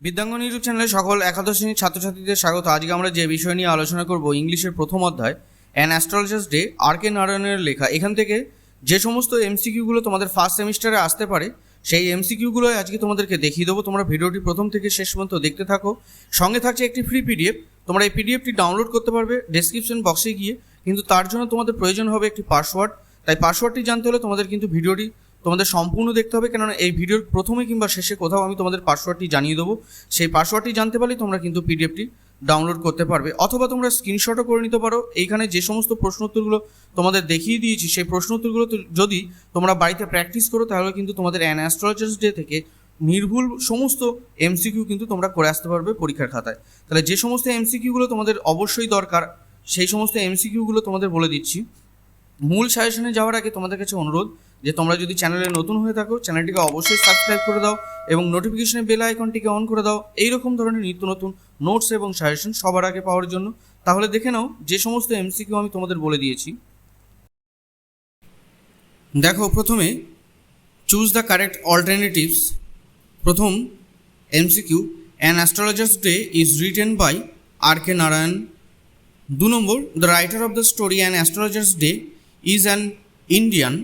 বিদ্যাঙ্গন YouTube চ্যানেলে সকল একাদশ শ্রেণীর ছাত্রছাত্রীদের স্বাগত। আজকে আমরা যে বিষয় নিয়ে আলোচনা করব, ইংলিশের প্রথম অধ্যায় অ্যান অ্যাস্ট্রোলজার্স ডে, আর.কে নারায়ণের লেখা। এখান থেকে যে সমস্ত এমসিকিউগুলো তোমাদের ফার্স্ট সেমিস্টারে আসতে পারে, সেই এমসিকিউগুলো আজকে তোমাদেরকে দেখিয়ে দেবো। তোমরা ভিডিওটি প্রথম থেকে শেষ পর্যন্ত দেখতে থাকো। সঙ্গে থাকছে একটি ফ্রি পিডিএফ। তোমরা এই পিডিএফটি ডাউনলোড করতে পারবে ডেসক্রিপশন বক্সে গিয়ে, কিন্তু তার জন্য তোমাদের প্রয়োজন হবে একটি পাসওয়ার্ড। তাই পাসওয়ার্ডটি জানতে হলে তোমাদের কিন্তু ভিডিওটি তোমাদের সম্পূর্ণ দেখতে হবে, কেননা এই ভিডিওর প্রথমে কিংবা শেষে কোথাও আমি তোমাদের পাসওয়ার্ডটি জানিয়ে দেবো। সেই পাসওয়ার্ডটি জানতে পারলে তোমরা কিন্তু পিডিএফটি ডাউনলোড করতে পারবে, অথবা তোমরা স্ক্রিনশটও করে নিতে পারো। এইখানে যে সমস্ত প্রশ্ন উত্তরগুলো তোমাদের দেখিয়ে দিয়েছি, সেই প্রশ্ন উত্তরগুলো যদি তোমরা বাড়িতে প্র্যাকটিস করো, তাহলে কিন্তু তোমাদের অ্যান অ্যাস্ট্রোলজার্স ডে থেকে নির্ভুল সমস্ত এমসিকিউ কিন্তু তোমরা করে আসতে পারবে পরীক্ষার খাতায়। তাহলে যে সমস্ত এমসিকিউগুলো তোমাদের অবশ্যই দরকার, সেই সমস্ত এমসিকিউগুলো তোমাদের বলে দিচ্ছি। মূল সাজেশনে যাওয়ার আগে তোমাদের কাছে অনুরোধ যে তোমরা যদি চ্যানেলে নতুন হয়ে থাকো, চ্যানেলটিকে অবশ্যই সাবস্ক্রাইব করে দাও এবং নোটিফিকেশনের বেল আইকনটিকে অন করে দাও, এইরকম ধরনের নিত্য নতুন নোটস এবং সাজেশন সবার আগে পাওয়ার জন্য। তাহলে দেখে নাও যে সমস্ত এমসিকিউ আমি তোমাদের বলে দিয়েছি। দেখো, প্রথমে চুজ দ্য কারেক্ট অল্টারনেটিভস। প্রথম MCQ, an astrologer's day is written by R K Narayan. 2 number, the writer of the story an astrologer's day is an Indian.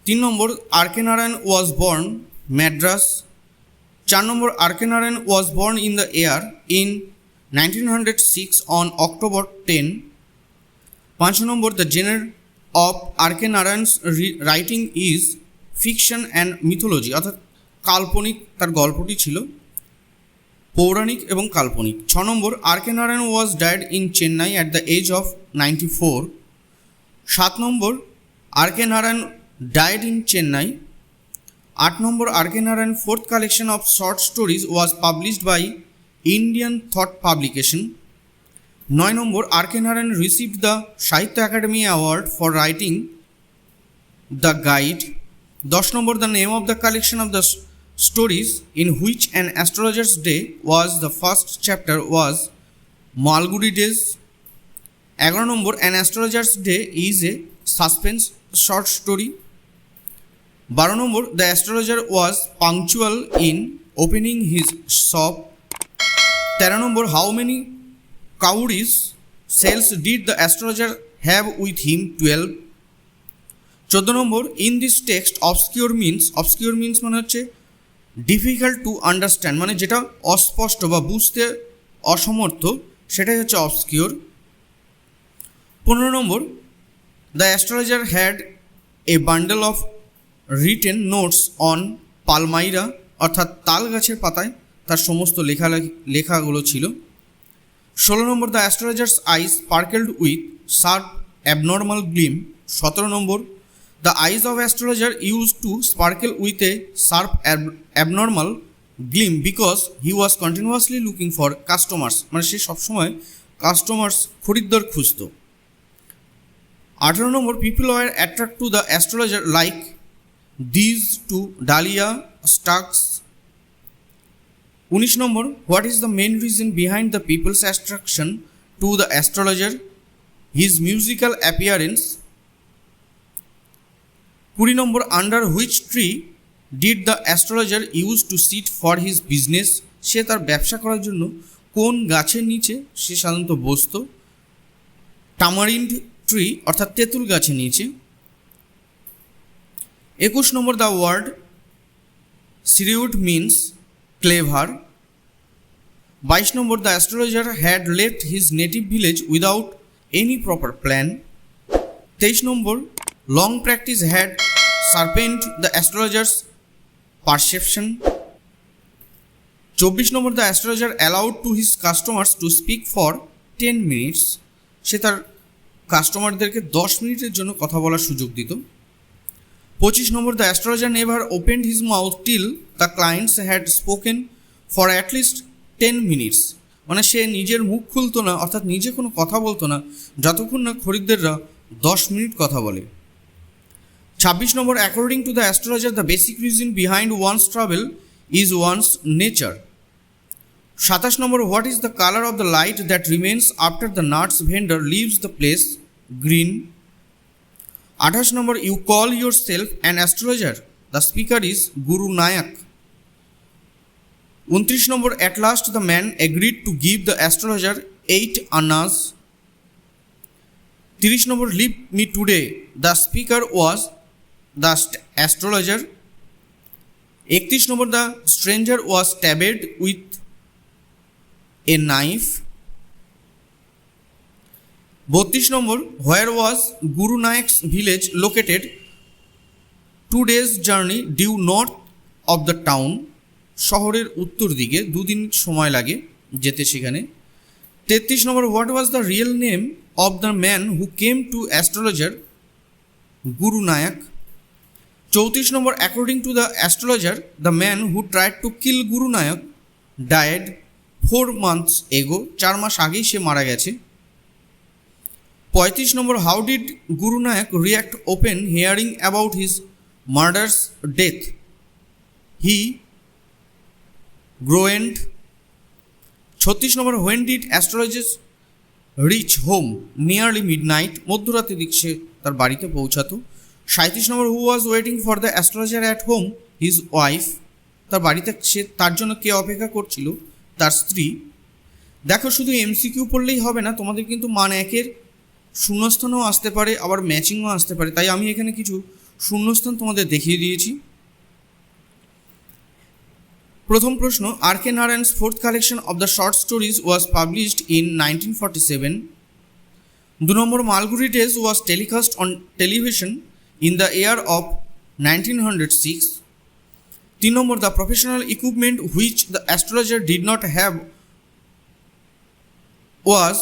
3 number, R K Narayan was born Madras. 4 number, R K Narayan was born in the year in 1906 on October 10। 5 number, the genre of R K Narayan's writing is fiction and mythology, অর্থাৎ কাল্পনিক তার গল্পটি ছিল, পৌরাণিক এবং কাল্পনিক। 6 number, R K Narayan was died in Chennai at the age of 94। 7 number, R K Narayan died in Chennai. 8 number, R K Narayan fourth collection of short stories was published by Indian Thought Publication. 9 number, R K Narayan received the Sahitya Academy Award for writing The Guide. 10 number, the name of the collection of the stories in which an astrologer's day was the first chapter was Malgudi Days. 11 number, an astrologer's day is a suspense short story. 12 number, the astrologer was punctual in opening his shop. 13 number, how many cowries cells did the astrologer have with him? 12. 14 number, in this text obscure means মানে হচ্ছে difficult to understand, মানে যেটা অস্পষ্ট বা বুঝতে অসমর্থ, সেটাই হচ্ছে obscure. 15 number, the astrologer had a bundle of written notes on palmyra, অর্থাৎ তাল গাছের পাতায় তার সমস্ত লেখাগুলো ছিল। 16 number, the astrologer's eyes sparkled with sharp abnormal gleam. 17 number, the eyes of astrologer use to sparkle with a sharp abnormal gleam because he was continuously looking for customers, মানে সে সবসময় খরিদ্দার খুঁজত। 18 number, people were attract to the astrologer like these to Dahlia stocks. 19 number, what is the main reason behind the people's attraction to the astrologer? His musical appearance. 20 number, under which tree did the astrologer use to sit for his business? সে তার ব্যবসা করার জন্য কোন গাছের নিচে সে সাধারণত বসত? Tamarind tree, অর্থাৎ তেঁতুল গাছের নিচে। 21 number, the word shrewd means clever. 22 number, the astrologer had left his native village without any proper plan. 23 number, long practice had sharpened the astrologer's perception. 24 number, the astrologer allowed to his customers to speak for 10 minutes, সে তার কাস্টমারদেরকে 10 মিনিটের জন্য কথা বলার সুযোগ দিত। 25 number, the astrologer never opened his mouth till the clients had spoken for at least 10 minutes, মানে সে নিজের মুখ খুলতো না, অর্থাৎ নিজে কোনো কথা বলতো না যতক্ষণ না খরিদ্দাররা 10 মিনিট কথা বলে। 26 number, according to the astrologer the basic reason behind one's travel is one's nature. 27 number, what is the colour of the light that remains after the nuts vendor leaves the place? Green. 28 number, you call yourself an astrologer, the speaker is Guru Nayak. 29 number, at last the man agreed to give the astrologer 8 annas. 30 number, leave me today, the speaker was the astrologer. 31 number, the stranger was stabbed with a knife. 32 number, where was Guru Nayak's village located? 2 days journey due north of the town. শহরের উত্তর দিকে 2 দিন সময় লাগে যেতে সেখানে। 33 নম্বর, what was the real name of the man who came to astrologer? Guru Nayak. 34 number, according to the astrologer, the man who tried to kill Guru Nayak died 4 months ago. 4 মাস আগেই সে মারা গেছে। 35 নম্বর, how did Guru Nayak react upon hearing about his murder's death? He groaned. 36 number, when did astrologers reach home? Nearly midnight. মধ্যরাতের দিকে সে তার বাড়িতে পৌঁছাতো। 37 নম্বর, who was waiting for the astrologer at home? His wife. তার বাড়িতে তার জন্য কে অপেক্ষা করছিল? তার স্ত্রী। দেখো, শুধু এমসিকিউ পড়লেই হবে না, তোমাদের কিন্তু মান 1-এর শূন্যস্থানও আসতে পারে, আবার ম্যাচিংও আসতে পারে। তাই আমি এখানে কিছু শূন্যস্থান তোমাদের দেখিয়ে দিয়েছি। প্রথম প্রশ্ন, আর কে নারায়ণ's fourth collection of the short stories was published in 1947. 2 number, Malgudi Days was telecast on television in the year of 1906. 3 number, the professional equipment which the astrologer did not have was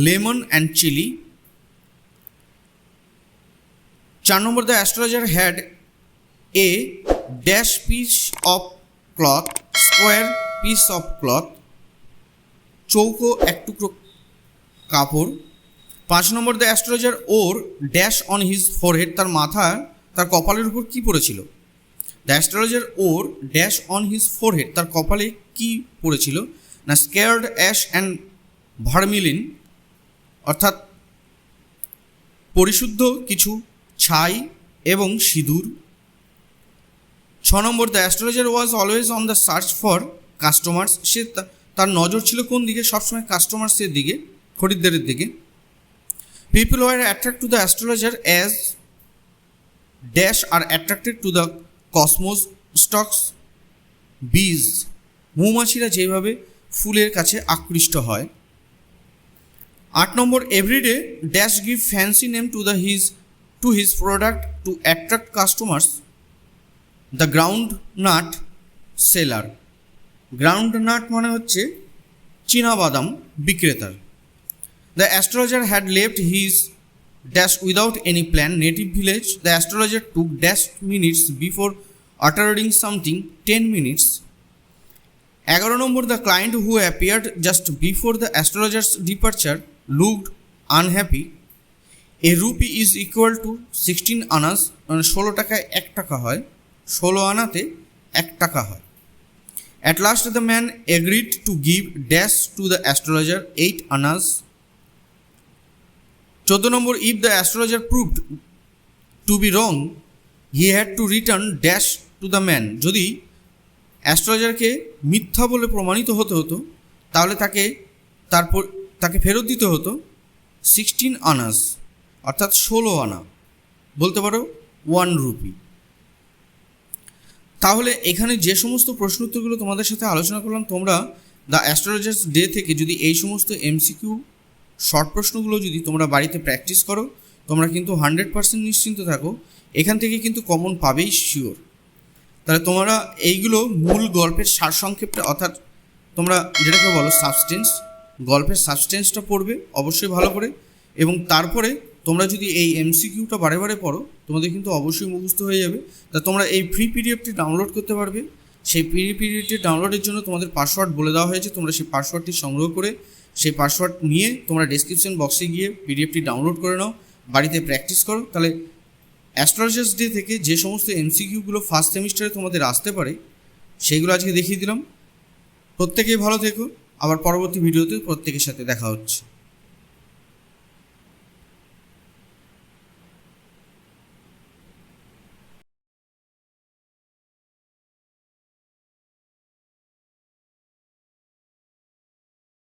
lemon and chili. 4 number, the astrologer had a dash piece of cloth, square piece of cloth, চৌকো এক টুকরো কাপড়। 5 নম্বর, the astrologer wore dash on his forehead, তার মাথায় তার কপালের উপর কি পড়েছিল? The astrologer wore dash on his forehead, তার কপালে কি পড়েছিল? না scared ash and vermilion, অর্থাৎ পরিশুদ্ধ কিছু ছাই এবং সিঁদুর। 6 number, the astrologer was always on the search for customers, সে তার নজর ছিল কোন দিকে? সবসময় কাস্টমার্সের দিকে, খরিদ্দারের দিকে। People were attract to the astrologer as dash are attracted to the cosmos stalks bees, মৌমাছিরা যেভাবে ফুলের কাছে আকৃষ্ট হয়। 8 number, everyday dash give fancy name to his product to attract customers, the groundnut seller. Groundnut মানে হচ্ছে চীনাবাদাম বিক্রেতার। The astrologer had left his dash without any plan native village, the astrologer took dash minutes before uttering something 10 minutes. 11 number, the client who appeared just before the astrologers departure looked unhappy. A rupee is equal to 16 Anas, মানে 16 টাকায় 1 টাকা হয়, 16 আনাতে 1 টাকা হয়। At last the man agreed to give dash to the astrologer 8 আনাস। 14 number, if the astrologer proved to be wrong he had to return dash to the man, যদি অ্যাস্ট্রোলজারকে মিথ্যা বলে প্রমাণিত হতে হতো তাহলে তাকে ফেরত দিতে হতো 16 আনাস, অর্থাৎ 16 আনা, বলতে পারো 1 রুপি। তাহলে এখানে যে সমস্ত প্রশ্ন উত্তরগুলো তোমাদের সাথে আলোচনা করলাম, তোমরা দ্য অ্যাস্ট্রোলজার্স ডে থেকে যদি এই সমস্ত এমসিকিউ শর্ট প্রশ্নগুলো যদি তোমরা বাড়িতে প্র্যাকটিস করো, তোমরা কিন্তু 100% নিশ্চিন্ত থাকো এখান থেকে কিন্তু কমন পাবেই শিওর। তাহলে তোমরা এইগুলো মূল গল্পের সারসংক্ষেপটা, অর্থাৎ তোমরা যেটাকে বলো সাবস্টেন্স, গল্পের সাবস্টেন্সটা পড়বে অবশ্যই ভালো করে, এবং তারপরে তোমরা যদি এই এমসিকিউটা বারে বারে পড়ো তোমাদের কিন্তু অবশ্যই মুখস্থ হয়ে যাবে। তা তোমরা এই ফ্রি পিডিএফটি ডাউনলোড করতে পারবে। সেই ফ্রি পিডিএফটি ডাউনলোডের জন্য তোমাদের পাসওয়ার্ড বলে দেওয়া হয়েছে, তোমরা সেই পাসওয়ার্ডটি সংগ্রহ করে সেই পাসওয়ার্ড নিয়ে তোমরা ডেসক্রিপশন বক্সে গিয়ে পিডিএফটি ডাউনলোড করে নাও, বাড়িতে প্র্যাকটিস করো। তাহলে অ্যাস্ট্রোলজার্স ডে থেকে যে সমস্ত এমসিকিউগুলো ফার্স্ট সেমিস্টারে তোমাদের আসতে পারে সেইগুলো আজকে দেখিয়ে দিলাম। প্রত্যেকেই ভালো থেকো, আবার পরবর্তী ভিডিওতে প্রত্যেকের সাথে দেখা হচ্ছে।